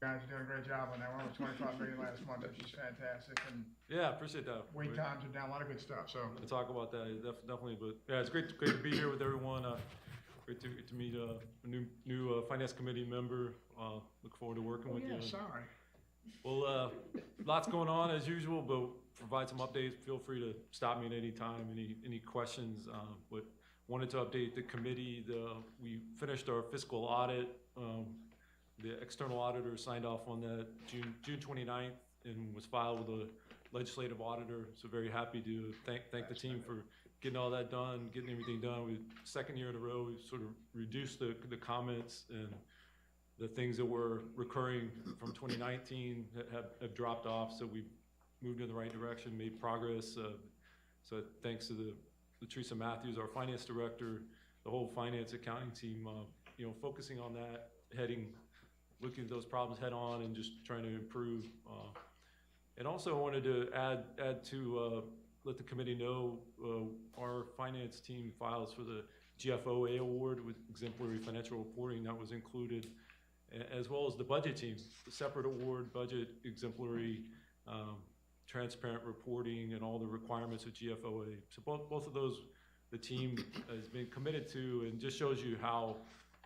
Guys are doing a great job on that. We're over 25 million last month, which is fantastic, and Yeah, appreciate that. wait times are down, a lot of good stuff, so. To talk about that, definitely. But yeah, it's great to be here with everyone. Great to meet a new finance committee member. Look forward to working with you. Yeah, sorry. Well, lots going on as usual, but provide some updates. Feel free to stop me at any time. Any questions? But wanted to update the committee. We finished our fiscal audit. The external auditor signed off on that June 29th and was filed with the legislative auditor. So very happy to thank the team for getting all that done, getting everything done. Second year in a row, we've sort of reduced the comments, and the things that were recurring from 2019 have dropped off. So we've moved in the right direction, made progress. So thanks to the Teresa Matthews, our finance director, the whole finance accounting team, focusing on that, looking at those problems head on and just trying to improve. And also I wanted to add to let the committee know our finance team files for the GFOA award with exemplary financial reporting that was included, as well as the budget team, the separate award, budget exemplary, transparent reporting, and all the requirements of GFOA. So both of those, the team has been committed to, and just shows you how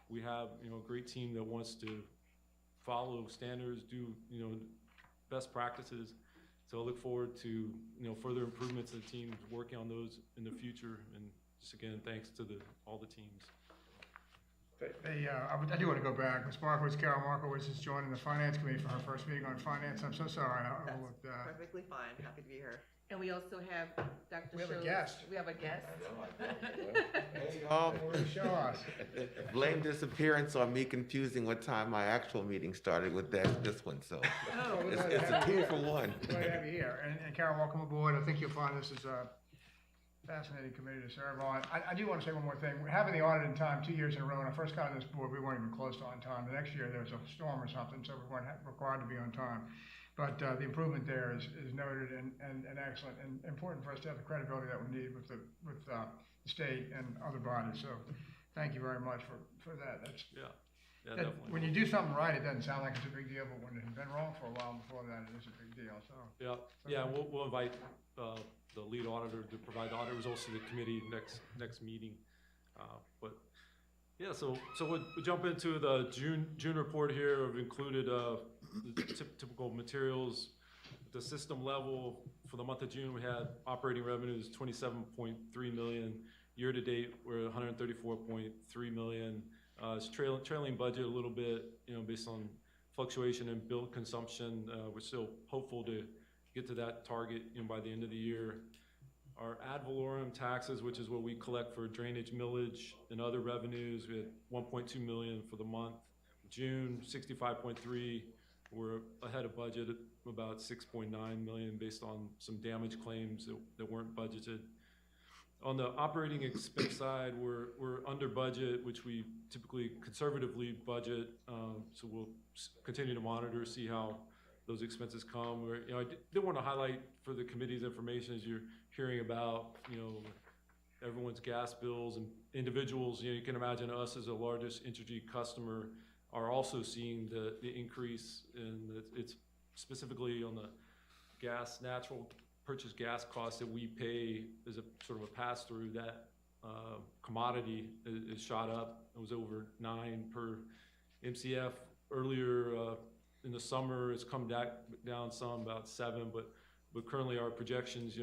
we have a great team that wants to follow standards, do best practices. So I look forward to further improvements in the team, working on those in the future. And just again, thanks to all the teams. I do want to go back. Ms. Markowitz, Carol Markowitz is joining the finance committee for her first meeting on finance. I'm so sorry. I That's overlooked that. perfectly fine. Happy to be here. And we also have Dr. We have a Schultz. guest. We have a guest. Show us. Blame disappearance on me confusing what time my actual meeting started with this one, so Oh, it's a 2-for-1. Glad to have you here. And Carol, welcome aboard. I think you'll find this is a fascinating committee to serve on. I do want to say one more thing. We're having the audit in time 2 years in a row. When I first got on this board, we weren't even close to on time. The next year there was a storm or something, so we weren't required to be on time. But the improvement there is noted and excellent, and important for us to have the credibility that we need with the state and other bodies. So thank you very much for that. Yeah, definitely. When you do something right, it doesn't sound like it's a big deal, but when it's been wrong for a while before that, it is a big deal. So Yeah. We'll invite the lead auditor to provide the audit results to the committee next meeting. But yeah, so we'll jump into the June report here. We've included the typical materials. At the system level, for the month of June, we had operating revenues 27.3 million. Year to date, we're 134.3 million. It's trailing budget a little bit, based on fluctuation in bill consumption. We're still hopeful to get to that target by the end of the year. Our ad valorem taxes, which is what we collect for drainage, millage, and other revenues, we had 1.2 million for the month. June, 65.3. We're ahead of budget at about 6.9 million based on some damage claims that weren't budgeted. On the operating expense side, we're under budget, which we typically conservatively budget. So we'll continue to monitor, see how those expenses come. I did want to highlight for the committee's information, as you're hearing about, everyone's gas bills and individuals. You can imagine us as the largest Entergy customer are also seeing the increase, and it's specifically on the natural purchase gas costs that we pay as a sort of a pass through. That commodity is shot up. It was over 9 per MCF earlier in the summer. It's come down some, about 7, but currently our projections,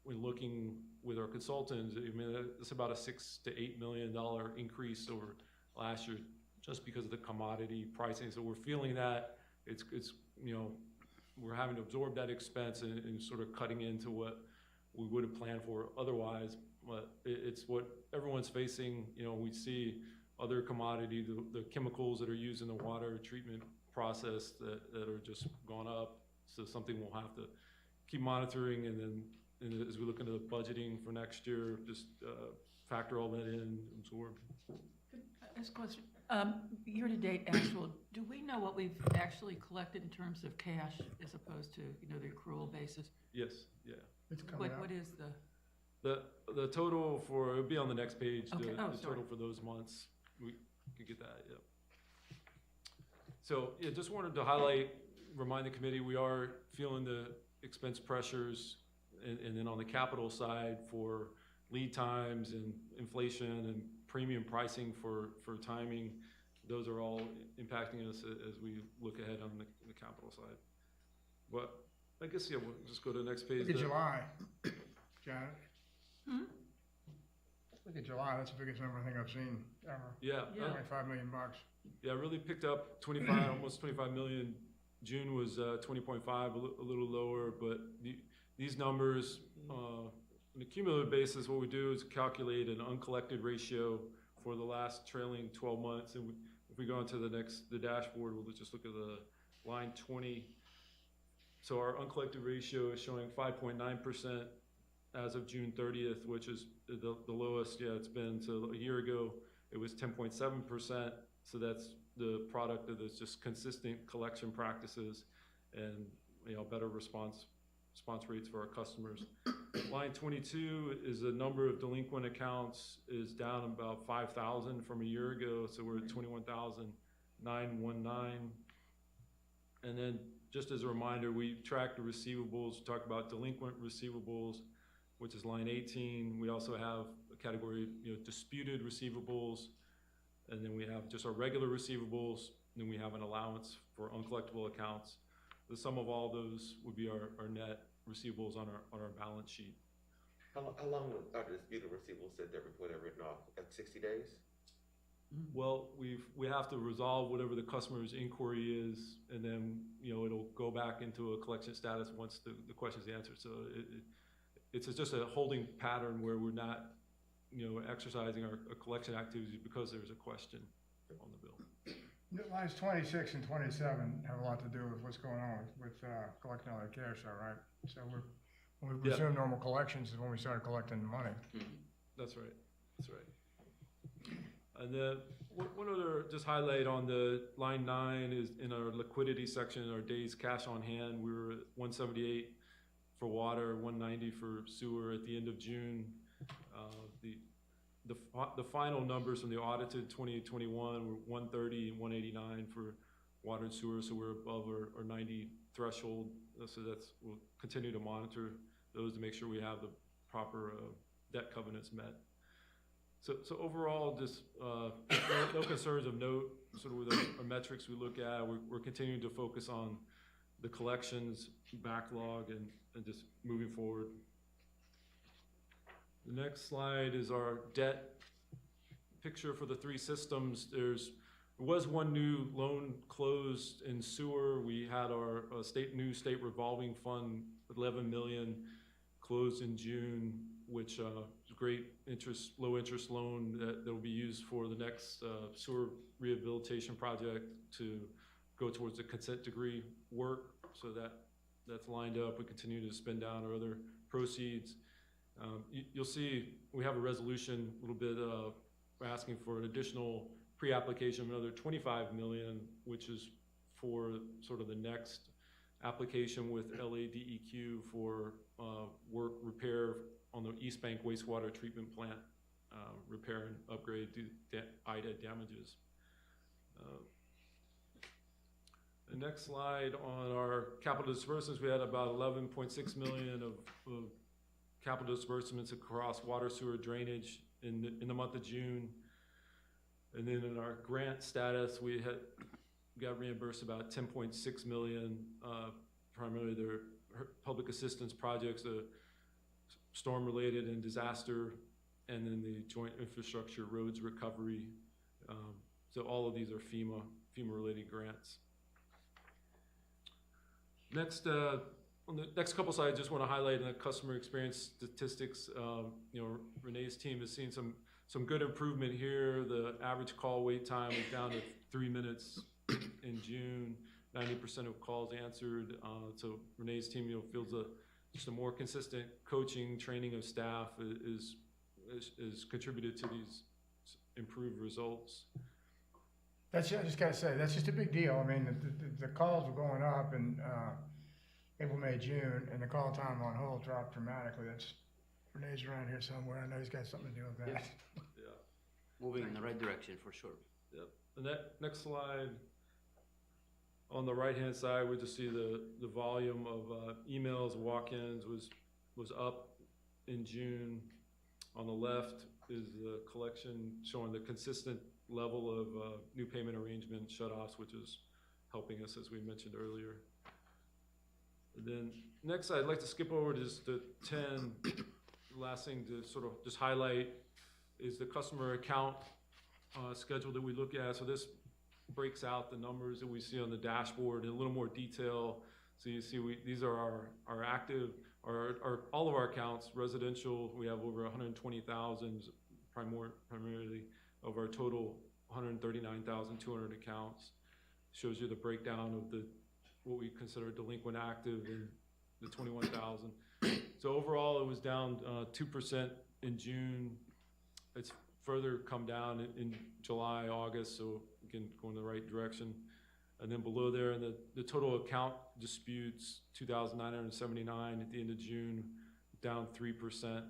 when looking with our consultants, it's about a $6 to $8 million increase over last year, just because of the commodity pricing. So we're feeling that it's we're having to absorb that expense and sort of cutting into what we would have planned for otherwise. But it's what everyone's facing. We see other commodity, the chemicals that are used in the water treatment process that are just gone up. So something we'll have to keep monitoring, and then as we look into the budgeting for next year, just factor all that in, absorb. This question, year-to-date actual, do we know what we've actually collected in terms of cash as opposed to, the accrual basis? Yes, yeah. it's coming out. What is The total for, it'll be on the next page, Okay. the Sorry. total for those months. We can get that, yeah. So, yeah, just wanted to highlight, remind the committee, we are feeling the expense pressures, and then on the capital side for lead times and inflation and premium pricing for timing, those are all impacting us as we look ahead on the capital side. But I guess, yeah, we'll just go to the next page. Look at July, Janet. Look at July, that's the biggest number I think I've seen ever. Yeah, Yeah. 25 million bucks. yeah, really picked up 25, almost 25 million. June was 20.5, a little lower, but these numbers, on a cumulative basis, what we do is calculate an uncollected ratio for the last trailing 12 months. And if we go into the dashboard, we'll just look at the line 20. So our uncollected ratio is showing 5.9% as of June 30th, which is the lowest, it's been. So a year ago, it was 10.7%. So that's the product of this just consistent collection practices and, better response rates for our customers. Line 22 is the number of delinquent accounts is down about 5,000 from a year ago. So we're at 21,919. And then just as a reminder, we track the receivables, talk about delinquent receivables, which is line 18. We also have a category, disputed receivables. And then we have just our regular receivables. And then we have an allowance for uncollectible accounts. The sum of all those would be our net receivables on our balance sheet. How long are the disputed receivables said that before they're written off? At 60 days? Well, we have to resolve whatever the customer's inquiry is, and then, it'll go back into a collection status once the question's answered. So it's just a holding pattern where we're not, exercising our collection activities because there's a question on the bill. Lines 26 and 27 have a lot to do with what's going on with collecting all that cash, though, right? So when we resume normal collections is when we started collecting the money. That's right. And then one other just highlight on the line 9 is in our liquidity section, our days cash on hand. We were at 178 for water, 190 for sewer at the end of June. The final numbers from the audited 2021 were 130 and 189 for water and sewer, so we're above our 90 threshold. So we'll continue to monitor those to make sure we have the proper debt covenants met. So overall, just no concerns of note. Sort of with our metrics we look at, we're continuing to focus on the collections backlog and just moving forward. The next slide is our debt picture for the 3 systems. There was one new loan closed in sewer. We had our new state revolving fund, 11 million, closed in June, which is a great low interest loan that will be used for the next sewer rehabilitation project to go towards the consent decree work. So that's lined up. We continue to spend down our other proceeds. You'll see we have a resolution a little bit we're asking for an additional pre-application of another 25 million, which is for sort of the next application with LADEQ for work repair on the East Bank wastewater treatment plant, repair and upgrade due to IDA damages. The next slide on our capital disbursements, we had about 11.6 million of capital disbursements across water, sewer, drainage in the month of June. And then in our grant status, we got reimbursed about 10.6 million, primarily their public assistance projects, the storm-related and disaster, and then the joint infrastructure roads recovery. So all of these are FEMA-related grants. Next, on the next couple slides, just want to highlight the customer experience statistics. Renee's team has seen some good improvement here. The average call wait time is down to 3 minutes in June. 90% of calls answered. So Renee's team, feels just a more consistent coaching, training of staff is contributed to these improved results. I just gotta say, that's just a big deal. I mean, the calls were going up in April, May, June, and the call time on hold dropped dramatically. Renee's around here somewhere. I know he's got something to do with that. Moving in the right direction for sure. Yep. And that next slide On the right-hand side, we just see the volume of emails, walk-ins was up in June. On the left is the collection showing the consistent level of new payment arrangement shut-offs, which is helping us, as we mentioned earlier. And then next, I'd like to skip over to just the 10. Last thing to sort of just highlight is the customer account schedule that we look at. So this breaks out the numbers that we see on the dashboard in a little more detail. So you see these are our active, all of our accounts. Residential, we have over 120,000 primarily of our total 139,200 accounts. Shows you the breakdown of what we consider delinquent active and the 21,000. So overall, it was down 2% in June. It's further come down in July, August, so we can go in the right direction. And then below there, the total account disputes, 2,979 at the end of June, down 3%.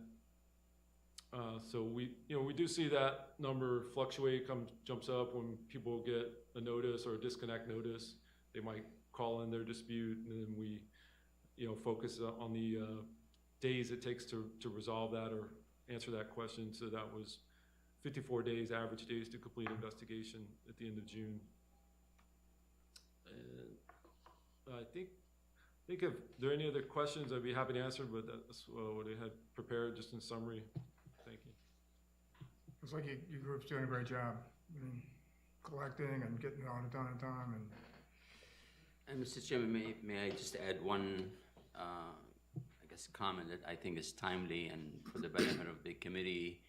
So we do see that number fluctuate, jumps up when people get a notice or a disconnect notice. They might call in their dispute, and then we, focus on the days it takes to resolve that or answer that question. So that was 54 days, average days to complete investigation at the end of June. And I think if there are any other questions, I'd be happy to answer, but that's what I had prepared just in summary. Thank you. Looks like your group's doing a great job, collecting and getting it all done in time, And Mr. Chairman, may I just add one, I guess, comment that I think is timely and for the benefit of the committee,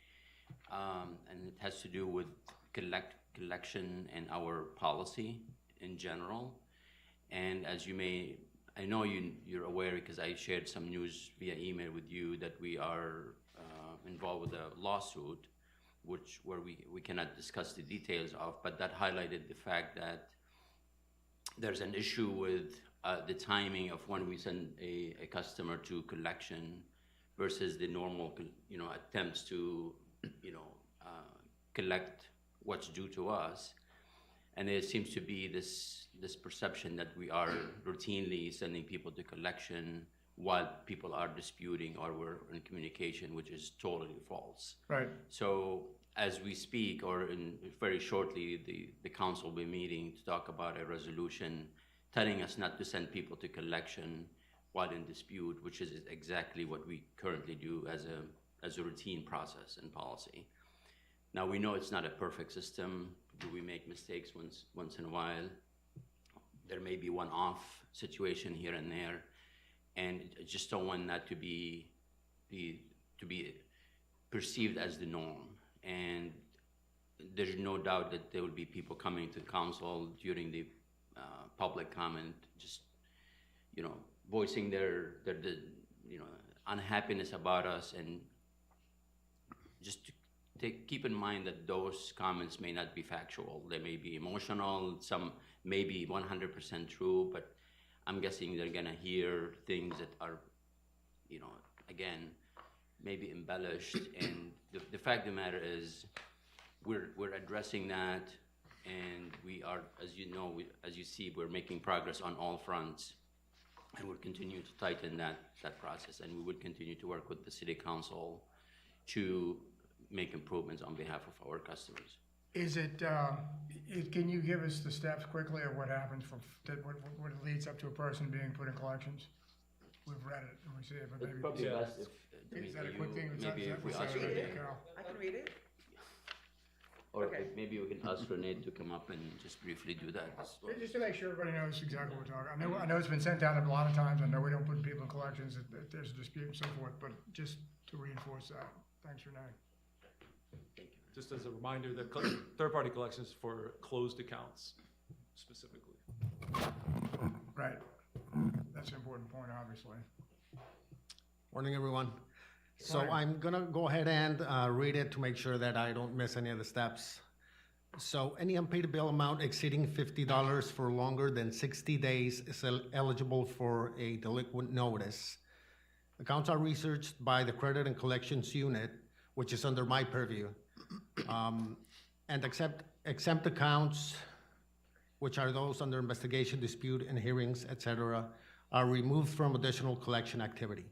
and it has to do with collection and our policy in general. And as you may, I know you're aware because I shared some news via email with you that we are involved with a lawsuit, where we cannot discuss the details of, but that highlighted the fact that there's an issue with the timing of when we send a customer to collection versus the normal, attempts to, collect what's due to us. And there seems to be this perception that we are routinely sending people to collection while people are disputing or we're in communication, which is totally false. right? So as we speak, or very shortly, the council will be meeting to talk about a resolution telling us not to send people to collection while in dispute, which is exactly what we currently do as a routine process and policy. Now, we know it's not a perfect system. Do we make mistakes once in a while? There may be one-off situation here and there, and I just don't want that to be perceived as the norm. And there's no doubt that there will be people coming to council during the public comment, just voicing their unhappiness about us, and just keep in mind that those comments may not be factual. They may be emotional. Some may be 100% true, but I'm guessing they're gonna hear things that are, again, maybe embellished. And the fact of the matter is, we're addressing that, and we are, as you see, we're making progress on all fronts, and we'll continue to tighten that process, and we will continue to work with the city council to make improvements on behalf of our customers. Is it, can you give us the steps quickly of what happens what leads up to a person being put in collections? We've read it and we see it, but It's maybe. probably Yeah. best if Is that a quick thing? maybe if we Sorry, ask Renee, Renee, Carol. I can read it. or Okay. maybe we can ask Renee to come up and just briefly do that. Just to make sure everybody knows exactly what we're talking. I know it's been sent out a lot of times. I know we don't put people in collections if there's a dispute and so forth, but just to reinforce that. Thanks, Renee. Just as a reminder, that third-party collections for closed accounts specifically. Right. That's an important point, obviously. Morning, everyone. So Morning. I'm gonna go ahead and read it to make sure that I don't miss any of the steps. So any unpaid bill amount exceeding $50 for longer than 60 days is eligible for a delinquent notice. Accounts are researched by the Credit and Collections Unit, which is under my purview. And exempt accounts which are those under investigation, dispute, and hearings, etc., are removed from additional collection activity.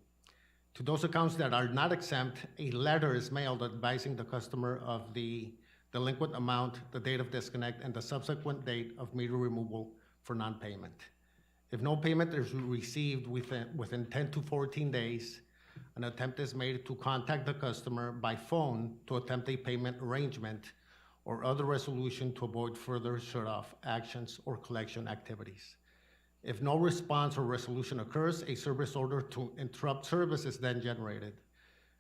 To those accounts that are not exempt, a letter is mailed advising the customer of the delinquent amount, the date of disconnect, and the subsequent date of meter removal for non-payment. If no payment is received within 10 to 14 days, an attempt is made to contact the customer by phone to attempt a payment arrangement or other resolution to avoid further shut-off actions or collection activities. If no response or resolution occurs, a service order to interrupt service is then generated.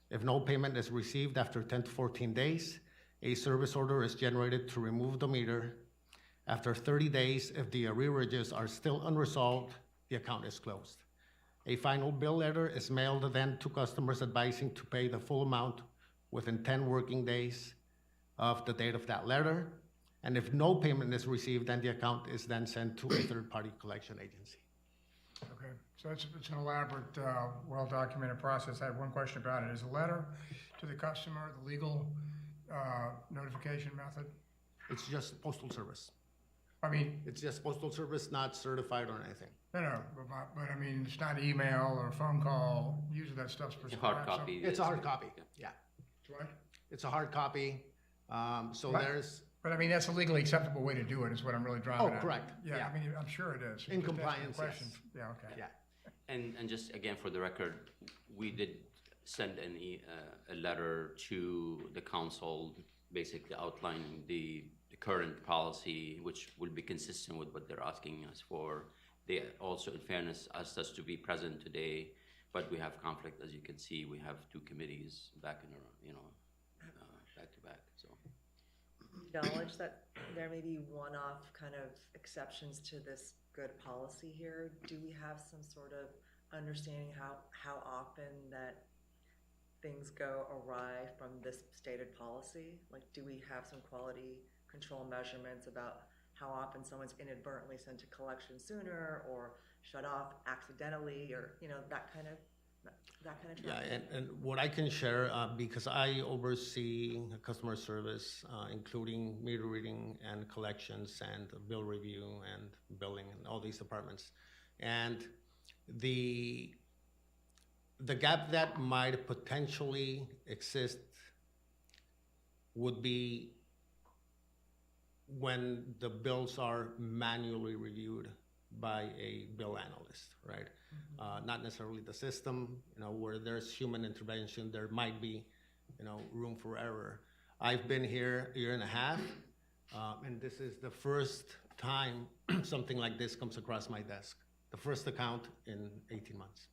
If no payment is received after 10 to 14 days, a service order is generated to remove the meter. After 30 days, if the arrearages are still unresolved, the account is closed. A final bill letter is mailed then to customers advising to pay the full amount within 10 working days of the date of that letter. And if no payment is received, then the account is then sent to a third-party collection agency. Okay, so it's an elaborate, well-documented process. I have one question about it. Is a letter to the customer the legal notification method? It's just postal service. I mean, It's just postal service, not certified or anything. no, but I mean, it's not email or phone call. Usually that stuff's A prescribed. hard copy. It's a hard copy, yeah. What? It's a hard copy. So Right. there's, But I mean, that's a legally acceptable way to do it, is what I'm really driving Oh, at. correct. Yeah, Yeah. I mean, I'm sure it is. In Just asking the compliance, question. yes. Yeah, okay. yeah. And just again, for the record, we did send a letter to the council, basically outlining the current policy, which will be consistent with what they're asking us for. They also, in fairness, asked us to be present today, but we have conflict, as you can see. We have two committees back in, back to back, so. Acknowledge that there may be one-off kind of exceptions to this good policy here. Do we have some sort of understanding how often that things go awry from this stated policy? Like, do we have some quality control measurements about how often someone's inadvertently sent to collection sooner or shut off accidentally, or, that kind of Yeah, traffic? and what I can share, because I oversee customer service, including meter reading and collections and bill review and billing and all these departments. And the gap that might potentially exist would be when the bills are manually reviewed by a bill analyst, right? Not necessarily the system, where there's human intervention, there might be, room for error. I've been here a year and a half, and this is the first time something like this comes across my desk. The first account in 18 months.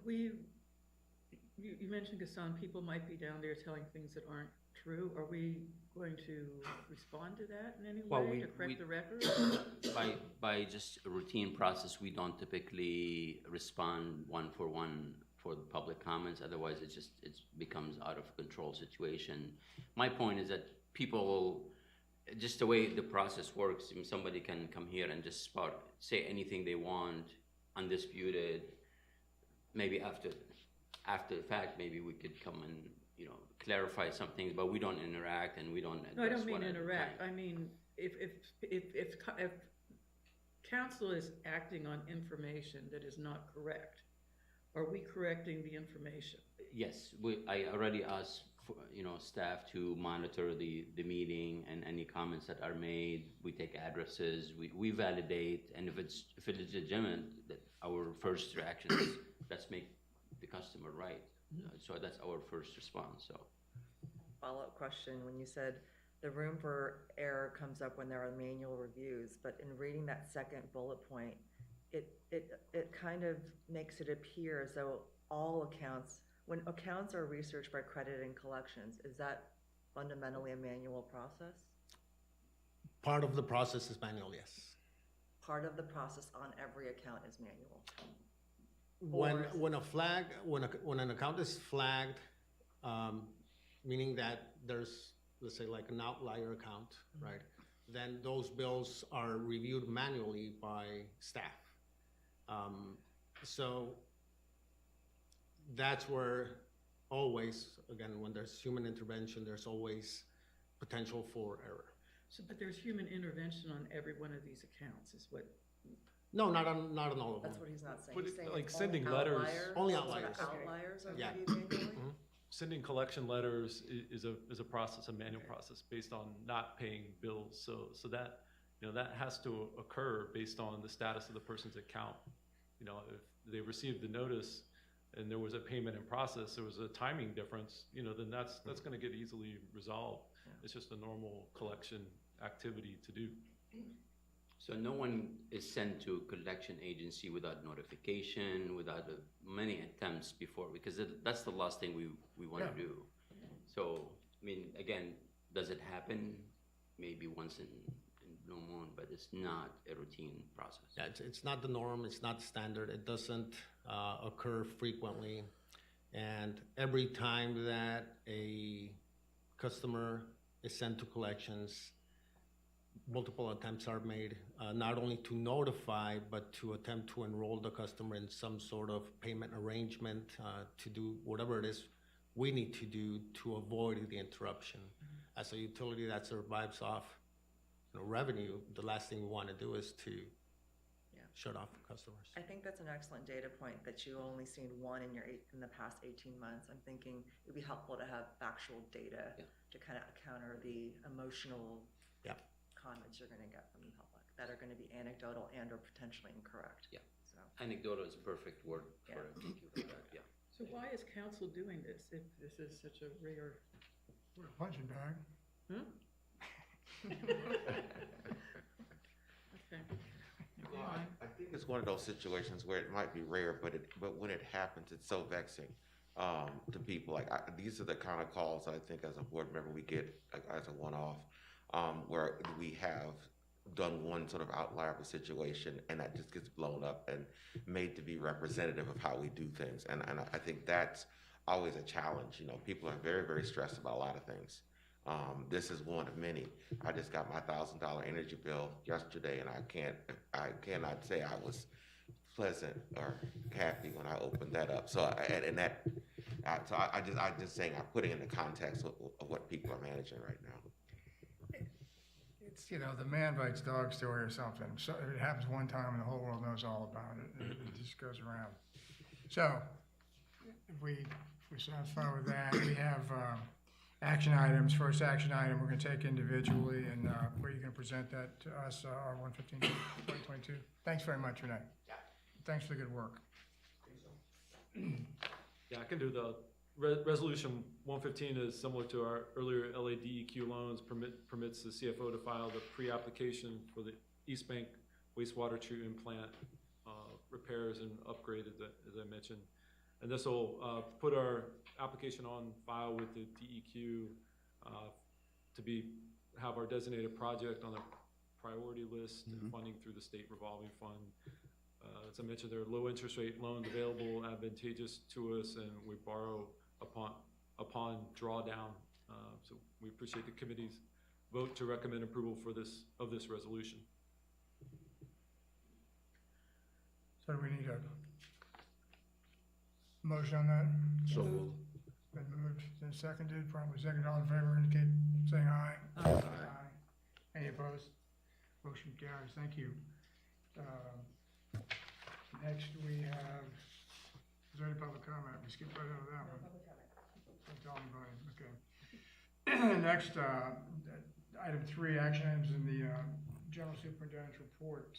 You mentioned, Gaston, people might be down there telling things that aren't true. Are we going to respond to that in any Well, way we- to correct the record? By just a routine process, we don't typically respond one for one for the public comments. Otherwise, it becomes out of control situation. My point is that people, just the way the process works, somebody can come here and just say anything they want, undisputed. Maybe after the fact, maybe we could come and clarify some things, but we don't interact and we don't. No, I don't address mean one at a interact. time. I mean, if council is acting on information that is not correct, are we correcting the information? Yes, I already asked for, staff to monitor the meeting and any comments that are made. We take addresses, we validate, and if it's legitimate, that our first reaction is let's make the customer right. So that's our first response. So Follow-up question, when you said the room for error comes up when there are manual reviews, but in reading that second bullet point, it kind of makes it appear as though all accounts, when accounts are researched by credit and collections, is that fundamentally a manual process? Part of the process is manual, yes. Part of the process on every account is manual. When an account is flagged, meaning that there's, let's say, like an outlier account, right? Then those bills are reviewed manually by staff. So that's where always, again, when there's human intervention, there's always potential for error. So, but there's human intervention on every one of these accounts, is what, No, not on all of them. That's what he's not saying. But He's it- saying like it's sending only letters- outliers, Only sort of outliers. Outliers are Yeah. reviewed annually? Sending collection letters is a process, a manual process based on not paying bills. So that, that has to occur based on the status of the person's account. If they received the notice and there was a payment in process, there was a timing difference, then that's gonna get easily resolved. Yeah. It's just a normal collection activity to do. So no one is sent to a collection agency without notification, without many attempts before, because that's the last thing we want to Yeah. do. So, I mean, again, does it happen? Maybe once in blue moon, but it's not a routine process. Yeah, it's not the norm, it's not standard, it doesn't occur frequently. And every time that a customer is sent to collections, multiple attempts are made, not only to notify, but to attempt to enroll the customer in some sort of payment arrangement, to do whatever it is we need to do to avoid the interruption. As a utility that survives off revenue, the last thing we want to do is to Yeah. shut off customers. I think that's an excellent data point that you only seen one in the past 18 months. I'm thinking it'd be helpful to have factual data Yeah. to kind of counter the emotional Yeah. comments you're going to get from the public that are going to be anecdotal and or potentially incorrect. Yeah. So, Anecdotal is a perfect word for Yeah. it. Thank you for that, yeah. so why is council doing this if this is such a rare? We're a punching bag. Huh? Okay. I think it's one of those situations where it might be rare, but when it happens, it's so vexing to people. These are the kind of calls I think as a board member we get as a one-off, where we have done one sort of outlier of a situation and that just gets blown up and made to be representative of how we do things. And I think that's always a challenge. People are very, very stressed about a lot of things. This is one of many. I just got my $1,000 energy bill yesterday, and I cannot say I was pleasant or happy when I opened that up. So, I'm just saying I'm putting in the context of what people are managing right now. It's, the man bites dog story or something. So it happens one time and the whole world knows all about it. It just goes around. So if we're satisfied with that, we have action items. First action item we're going to take individually, and where you're going to present that to us, R115 2022. Thanks very much, Renee. Thanks for the good work. Yeah, I can do the resolution 115 is similar to our earlier LADEQ loans, permits the CFO to file the pre-application for the East Bank wastewater treatment plant repairs and upgrade, as I mentioned. And this will put our application on file with the DEQ to have our designated project on the priority list and funding through the state revolving fund. As I mentioned, there are low interest rate loans available, advantageous to us, and we borrow upon drawdown. So we appreciate the committee's vote to recommend approval of this resolution. So do we need a motion on that? So moved. Been moved and seconded, probably seconded. All in favor indicate saying aye. Aye. Any opposed? Motion carries. Thank you. Next we have, is there any public comment? We skipped right over that one. Don't tell anybody, okay. Next, item 3, action items in the General Superintendent's report.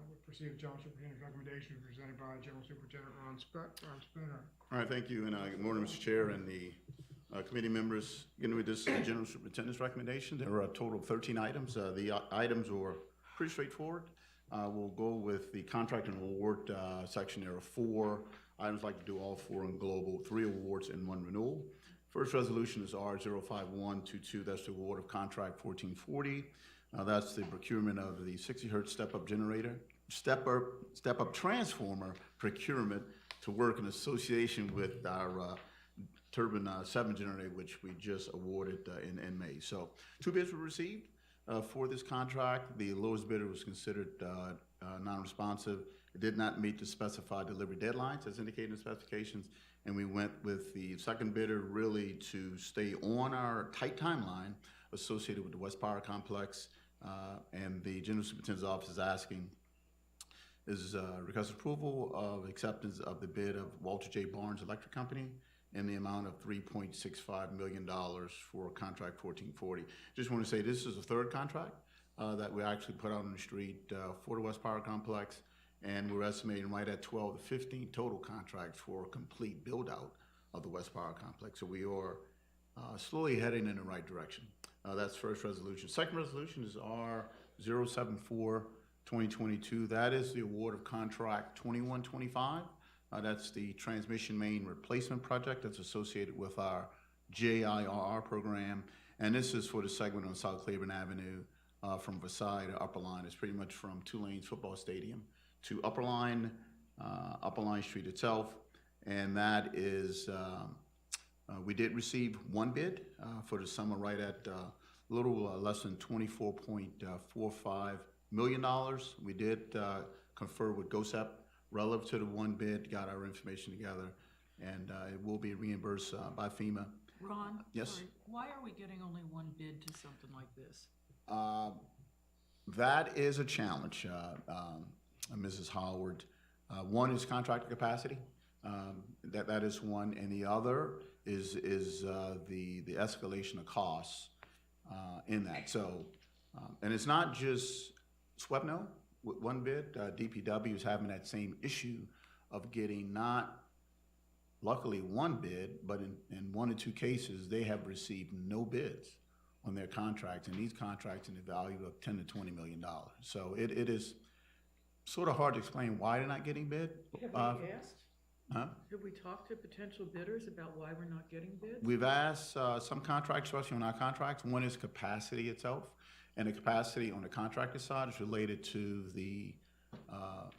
We proceed with General Superintendent's recommendation presented by General Superintendent Ron Spooner. All right, thank you, and good morning, Mr. Chair and the committee members. Beginning with this General Superintendent's recommendation, there are a total of 13 items. The items were pretty straightforward. We'll go with the contract and award section. There are 4 items. I'd like to do all 4 in global, 3 awards and 1 renewal. First resolution is R05122. That's the award of contract 1440. That's the procurement of the 60 hertz step-up generator, step-up transformer procurement to work in association with our Turbine 7 generator, which we just awarded in May. So 2 bids were received for this contract. The lowest bidder was considered non-responsive. It did not meet the specified delivery deadlines as indicated in the specifications, and we went with the second bidder really to stay on our tight timeline associated with the West Power Complex. And the General Superintendent's Office is asking request approval of acceptance of the bid of Walter J. Barnes Electric Company in the amount of $3.65 million for contract 1440. Just want to say this is the third contract that we actually put out on the street for the West Power Complex, and we're estimating right at 12 to 15 total contracts for a complete build-out of the West Power Complex. So we are slowly heading in the right direction. That's first resolution. Second resolution is R074-2022. That is the award of contract 2125. That's the transmission main replacement project that's associated with our JIRR program. And this is for the segment on South Claiborne Avenue from Versailles to Upper Line. It's pretty much from Tulane's football stadium to Upper Line Street itself. And that is, we did receive one bid for the summer right at a little less than $24.45 million. We did confer with GOSEP relative to the one bid, got our information together, and it will be reimbursed by FEMA. Ron? Yes. Sorry, why are we getting only one bid to something like this? That is a challenge, Mrs. Howard. One is contractor capacity. That is one, and the other is the escalation of costs in that. So, and it's not just SWEPNO with one bid. DPW is having that same issue of getting not, luckily, one bid, but in one or two cases, they have received no bids on their contracts, and these contracts in the value of $10 to $20 million. So it is sort of hard to explain why they're not getting bid. Have we asked? Huh? Have we talked to potential bidders about why we're not getting bids? We've asked some contracts, especially on our contracts. One is capacity itself, and the capacity on the contractor side is related to the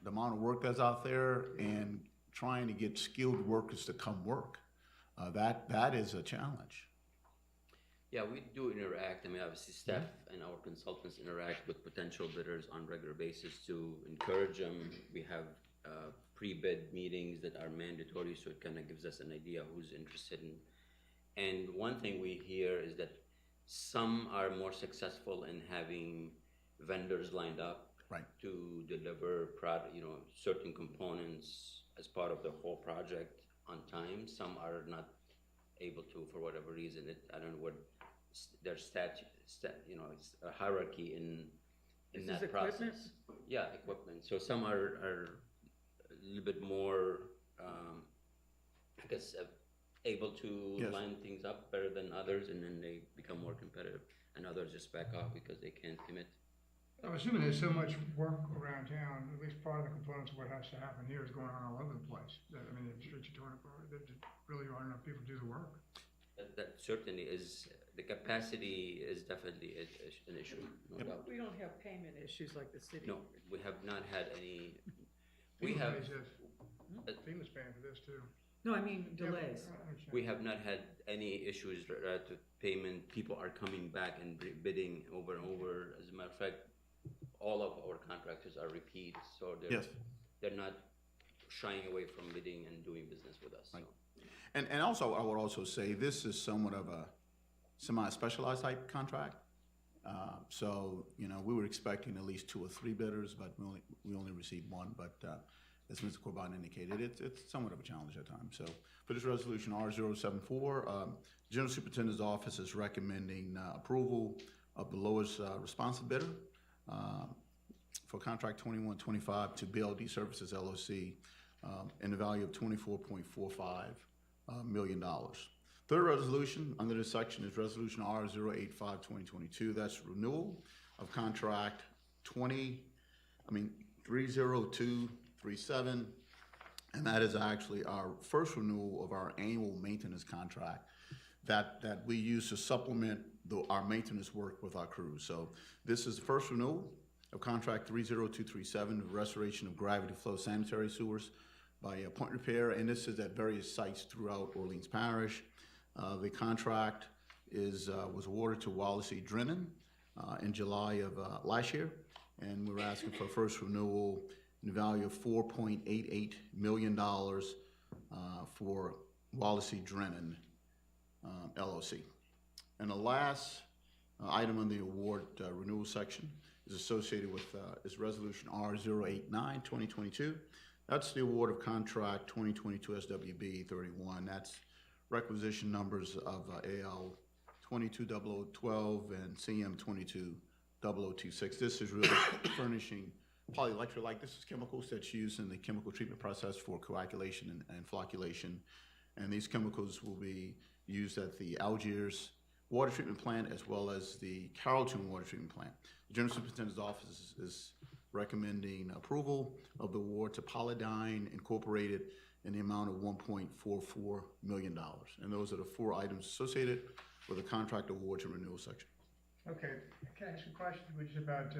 amount of work that's out there and trying to get skilled workers to come work. That is a challenge. Yeah, we do interact. I mean, obviously, staff and our consultants interact with potential bidders on regular basis to encourage them. We have pre-bid meetings that are mandatory, so it kind of gives us an idea who's interested in. And one thing we hear is that some are more successful in having vendors lined up to deliver certain components as part of the whole project on time. Some are not able to for whatever reason. I don't know what there's it's a hierarchy in that process. Equipment? Yeah, equipment. So some are a little bit more, I guess, able to line things up better than others, and then they become more competitive, and others just back off because they can't commit. I'm assuming there's so much work around town, at least part of the components of what has to happen here is going on all over the place. The streets are torn apart, there really aren't enough people to do the work. That certainly is, the capacity is definitely an issue, no doubt. We don't have payment issues like the city. No, we have not had any, FEMA's paying for this too. No, I mean delays. Yeah, I understand. we have not had any issues related to payment. People are coming back and bidding over and over. As a matter of fact, all of our contractors are repeat, so they're not shying away from bidding and doing business with us. Right. So. And also, I would also say this is somewhat of a semi-specialized type contract. So, we were expecting at least 2 or 3 bidders, but we only received one. But as Mr. Corban indicated, it's somewhat of a challenge at times. So for this resolution R074, General Superintendent's Office is recommending approval of the lowest responsive bidder for contract 2125 to BLD Services LLC in the value of $24.45 million. Third resolution under this section is resolution R085-2022. That's renewal of contract 30237, and that is actually our first renewal of our annual maintenance contract that we use to supplement our maintenance work with our crews. So this is the first renewal of contract 30237, the restoration of gravity flow sanitary sewers by Point Repair, and this is at various sites throughout Orleans Parish. The contract was awarded to Wallace E. Drennan in July of last year, and we're asking for first renewal in the value of $4.88 million for Wallace E. Drennan LLC. And the last item on the award renewal section is associated with is Resolution R089, 2022. That's the award of contract 2022 SWB 31. That's requisition numbers of AL 220012 and CM 220026. This is really furnishing polyelectrolyte. This is chemicals that's used in the chemical treatment process for coagulation and flocculation. And these chemicals will be used at the Algiers water treatment plant as well as the Carrollton water treatment plant. The General Superintendent's Office is recommending approval of the award to Polydyne Incorporated in the amount of $1.44 million. And those are the 4 items associated with the contract award and renewal section. Okay, can I ask a question, which is about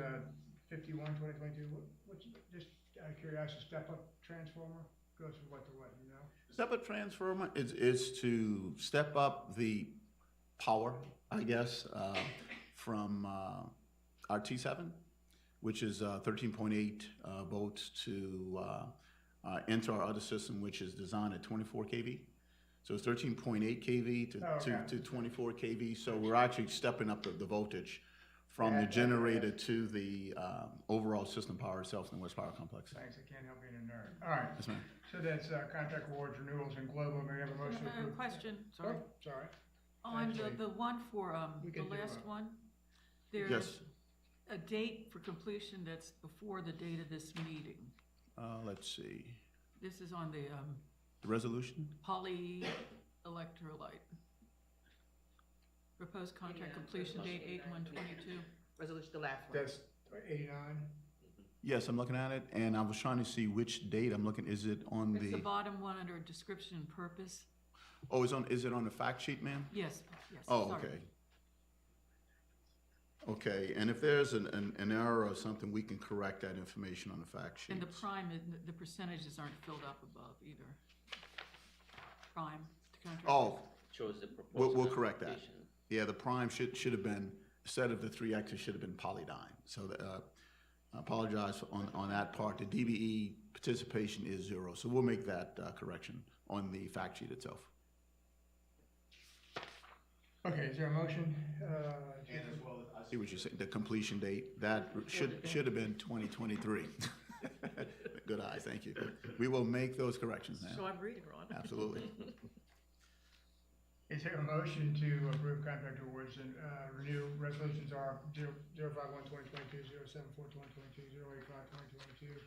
51, 2022? What's, just out of curiosity, step-up transformer goes from what to what, you know? Step-up transformer is to step up the power, I guess, from our T7, which is 13.8 volts to enter our other system, which is designed at 24 kV. So it's 13.8 kV to 24 kV. So we're actually stepping up the voltage from the generator to the overall system power itself in the West Power Complex. Thanks, I can't help being a nerd. All right, Yes, ma'am. so that's contract awards, renewals, and global. May I have a motion to approve? Question, sorry. Oh, sorry. On Actually, the one for, we the can do last it. one, there's Yes. a date for completion that's before the date of this meeting. Let's see. This is on the, The resolution? polyelectrolyte. Proposed contract completion date 8/1/22. Resolution, the last one. That's 89? Yes, I'm looking at it, and I was trying to see which date I'm looking. Is it on It's the the? bottom one under description and purpose. Oh, is it on the fact sheet, ma'am? Yes, yes. Oh, sorry. okay. Okay, and if there's an error or something, we can correct that information on the fact sheet. And the prime, the percentages aren't filled up above either. Prime, the contract. Oh, Shows the proposed. we'll correct that. modification. Yeah, the prime should have been, instead of the 3X, it should have been Polydyne. So I apologize on that part. The DBE participation is 0, so we'll make that correction on the fact sheet itself. Okay, is there a motion? I see what you're saying, the completion date, that should have been 2023. Good eye, thank you. We will make those corrections now, So I'm reading wrong. absolutely. Is there a motion to approve contract awards and renew resolutions R 051, 2022, 074, 2022, 085, 2022,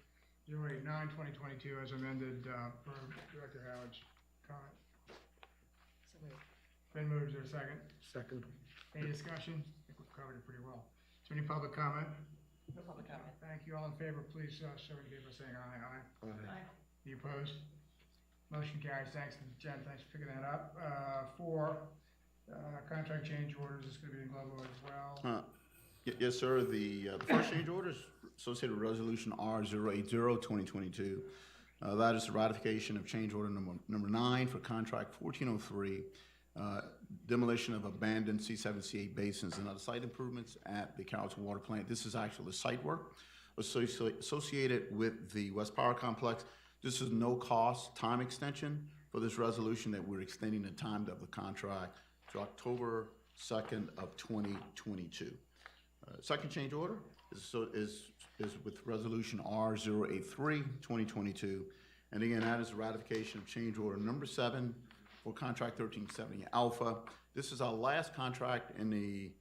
089, 2022, as amended per Director Howard's comment? So moved. Been moved, is there a second? Second. Any discussion? I think we've covered it pretty well. Is there any public comment? No public comment. Thank you. All in favor, please so indicate by saying aye. Aye. Any opposed? Motion carries. Thanks, Jen. Thanks for picking that up. For contract change orders, it's going to be in global as well. Yes, sir, the first change order is associated with Resolution R080, 2022. That is the ratification of change order number 9 for contract 1403, demolition of abandoned C7, C8 basins and other site improvements at the Carrollton Water Plant. This is actually site work associated with the West Power Complex. This is no cost time extension for this resolution that we're extending the time of the contract to October 2nd of 2022. Second change order is with Resolution R083, 2022. And again, that is ratification of change order number 7 for contract 1370 Alpha. This is our last contract in the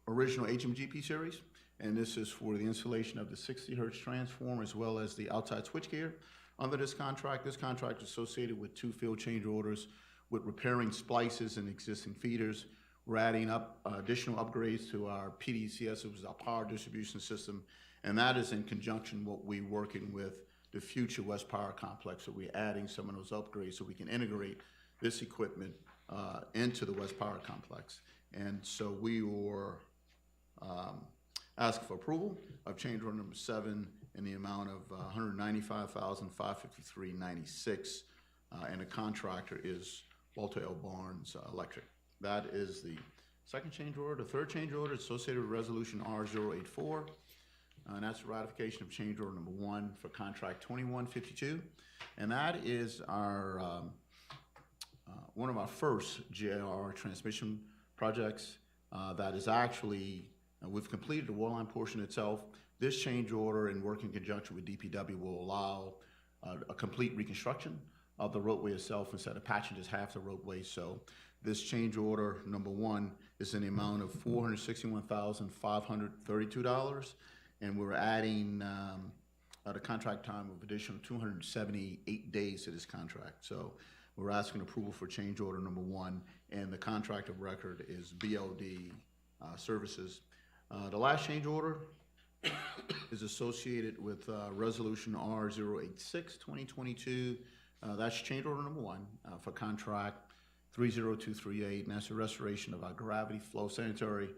original HMGP series, and this is for the installation of the 60 hertz transformer as well as the outside switchgear. Under this contract is associated with 2 field change orders with repairing splices and existing feeders. We're adding up additional upgrades to our PDCS, which is our power distribution system, and that is in conjunction what we're working with the future West Power Complex. So we're adding some of those upgrades so we can integrate this equipment into the West Power Complex. And so we were asking for approval of change order number 7 in the amount of $195,553.96, and the contractor is Walter L. Barnes Electric. That is the second change order. The third change order is associated with Resolution R084, and that's ratification of change order number 1 for contract 2152, and that is our one of our first GIR transmission projects. that is actually, we've completed the waterline portion itself. This change order in working conjunction with DPW will allow a complete reconstruction of the roadway itself instead of patching just half the roadway. So this change order, number one, is in the amount of $461,532, and we're adding the contract time of additional 278 days to this contract. So we're asking approval for change order number one, and the contract of record is BLD Services. The last change order is associated with Resolution R086 2022. That's change order number one for contract 30238, and that's the restoration of our gravity flow sanitary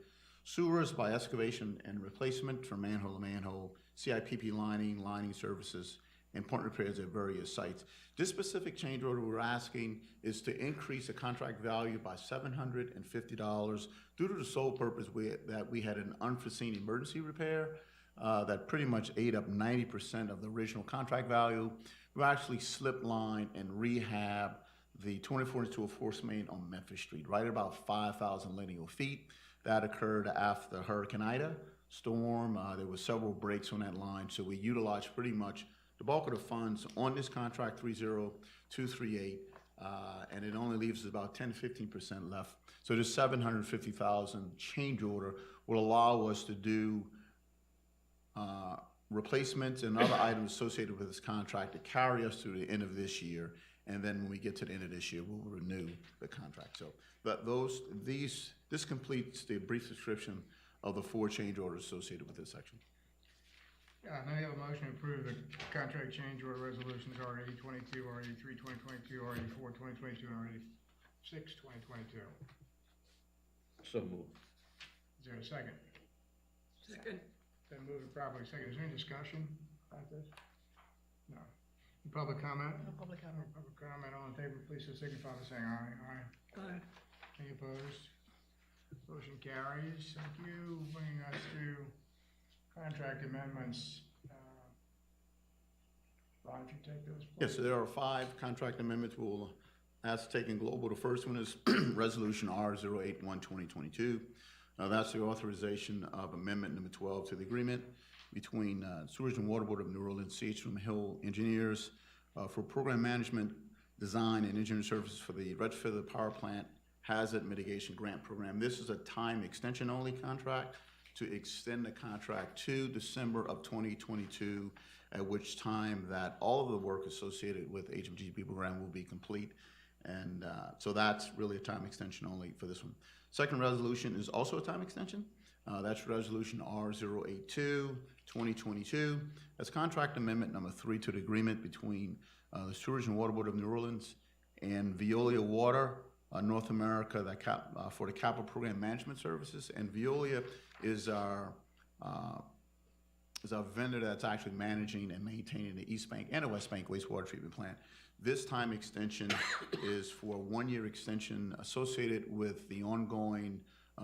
sewers by excavation and replacement from manhole to manhole, CIPP lining services, and point repairs at various sites. This specific change order we're asking is to increase the contract value by $750 due to the sole purpose that we had an unforeseen emergency repair that pretty much ate up 90% of the original contract value. We actually slip line and rehab the 24-inch force main on Memphis Street, right at about 5,000 linear feet. That occurred after Hurricane Ida storm. There were several breaks on that line, so we utilized pretty much the bulk of the funds on this contract 30238, and it only leaves us about 10 to 15% left. So this $750,000 change order will allow us to do replacements and other items associated with this contract to carry us through the end of this year. And then when we get to the end of this year, we'll renew the contract. So, but this completes the brief description of the 4 change orders associated with this section. Now you have a motion to approve the contract change order resolutions R8022, R83 2022, R84 2022, and R86 2022. So moved. Is there a second? Second. Then move it properly second. Is there any discussion about this? No. Public comment? No public comment. Public comment, all in favor, please so signify by saying aye. Aye. Aye. Any opposed? Motion carries. Thank you. Bringing us to contract amendments. Ron, if you take those, please. Yes, so there are 5 contract amendments we'll ask taken global. The first one is Resolution R081 2022. That's the authorization of amendment number 12 to the agreement between Sewage and Water Board of New Orleans, CH Hill Engineers for program management, design, and engineering services for the retrofit of the power plant hazard mitigation grant program. This is a time extension only contract to extend the contract to December of 2022, at which time that all of the work associated with HMGP program will be complete. And so that's really a time extension only for this one. Second resolution is also a time extension. That's Resolution R082 2022. That's contract amendment number 3 to the agreement between the Sewage and Water Board of New Orleans and Veolia Water North America for the capital program management services. And Veolia is our vendor that's actually managing and maintaining the East Bank and the West Bank wastewater treatment plant. This time extension is for a 1-year extension associated with the ongoing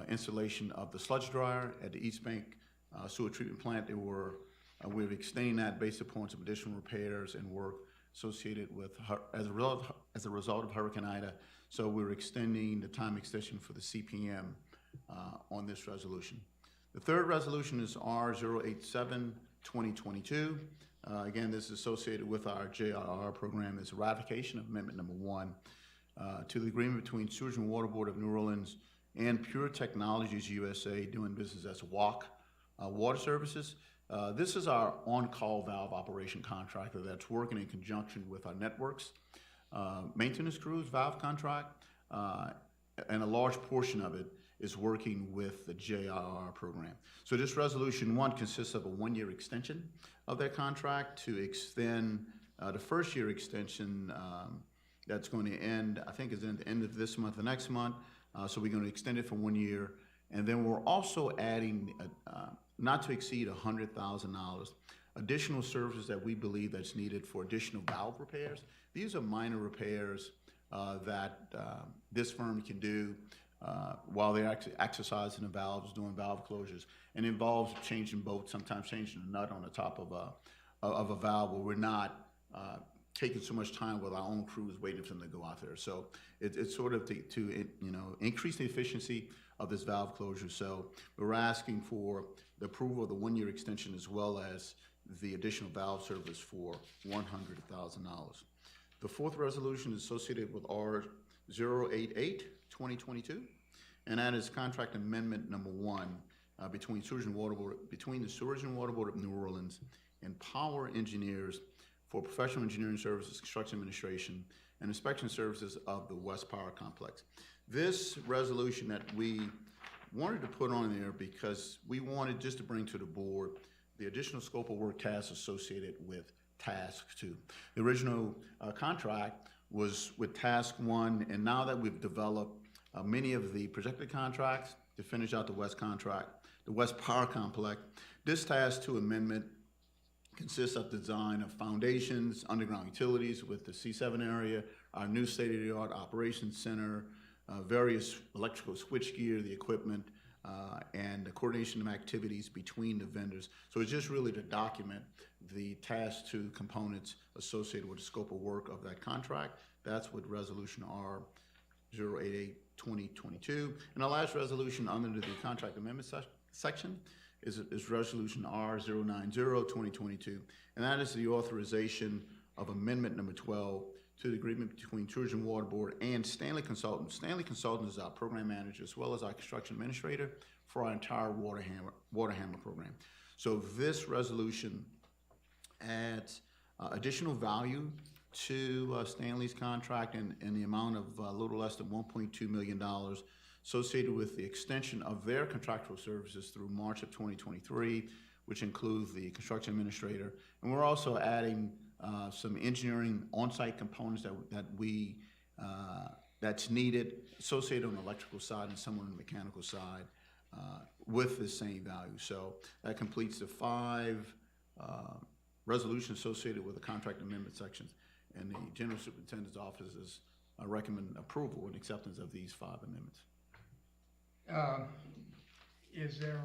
installation of the sludge dryer at the East Bank sewer treatment plant. We're extending that based upon some additional repairs and work associated with as a result of Hurricane Ida. So we're extending the time extension for the CPM on this resolution. The third resolution is R087 2022. Again, this is associated with our JRR program. It's a ratification of amendment number 1 to the agreement between Sewage and Water Board of New Orleans and Pure Technologies USA, doing business as WAC Water Services. This is our on-call valve operation contractor that's working in conjunction with our networks, maintenance crews, valve contract, and a large portion of it is working with the JRR program. So this resolution 1 consists of a 1-year extension of that contract to extend the first year extension that's going to end, I think is at the end of this month, the next month. So we're going to extend it for 1 year. And then we're also adding not to exceed $100,000 additional services that we believe that's needed for additional valve repairs. These are minor repairs that this firm can do while they're actually exercising the valves, doing valve closures, and involves changing bolts, sometimes changing a nut on the top of a valve where we're not taking so much time with our own crews waiting for them to go out there. So it's sort of to increase the efficiency of this valve closure. So we're asking for the approval of the 1-year extension as well as the additional valve service for $100,000. The fourth resolution is associated with R 088-2022, and that is contract amendment number 1 between the Sewage and Water Board of New Orleans and Power Engineers for professional engineering services, construction administration, and inspection services of the West Power Complex. This resolution that we wanted to put on there because we wanted just to bring to the board the additional scope of work tasks associated with Task 2. The original contract was with Task 1, and now that we've developed many of the projected contracts to finish out the West contract, the West Power Complex, this Task 2 amendment consists of design of foundations, underground utilities with the C7 area, our new state-of-the-art operations center, various electrical switchgear, the equipment, and the coordination of activities between the vendors. So it's just really to document the Task 2 components associated with the scope of work of that contract. That's what Resolution R 088-2022. And the last resolution under the contract amendment section is Resolution R 090-2022, and that is the authorization of amendment number 12 to the agreement between Sewage and Water Board and Stanley Consultants. Stanley Consultants is our program manager as well as our construction administrator for our entire Water Hammer program. So this resolution adds additional value to Stanley's contract in the amount of a little less than $1.2 million associated with the extension of their contractual services through March of 2023, which includes the construction administrator. And we're also adding some engineering on-site components that's needed associated on the electrical side and some on the mechanical side with the same value. So that completes the 5 resolutions associated with the contract amendment sections. And the General Superintendent's Office is recommending approval and acceptance of these 5 amendments. Is there,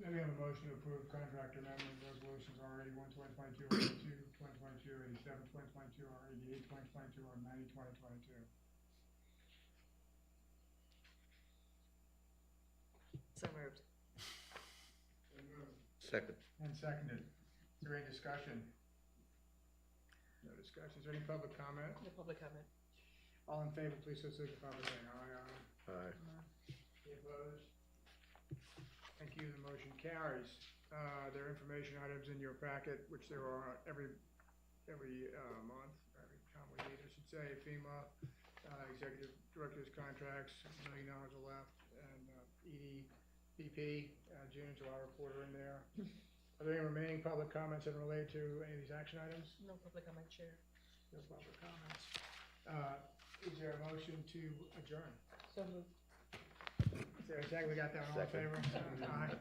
maybe have a motion to approve contract amendment resolutions R 81, 2022, R 82, 2022, 87, 2022, R 88, 2022, R 90, 2022? So moved. Second. And seconded. Is there any discussion? No discussion. Is there any public comment? No public comment. All in favor, please so signify by saying aye. Aye. Any opposed? Thank you, the motion carries. There are information items in your packet, which there are every month, every time we meet, I should say. FEMA, Executive Director's contracts, $1 million are left, and EDPP, June and July report are in there. Are there any remaining public comments that relate to any of these action items? No public comment, Chair. No public comments. Is there a motion to adjourn? So moved. Is there a second? We got that, all in favor? Aye.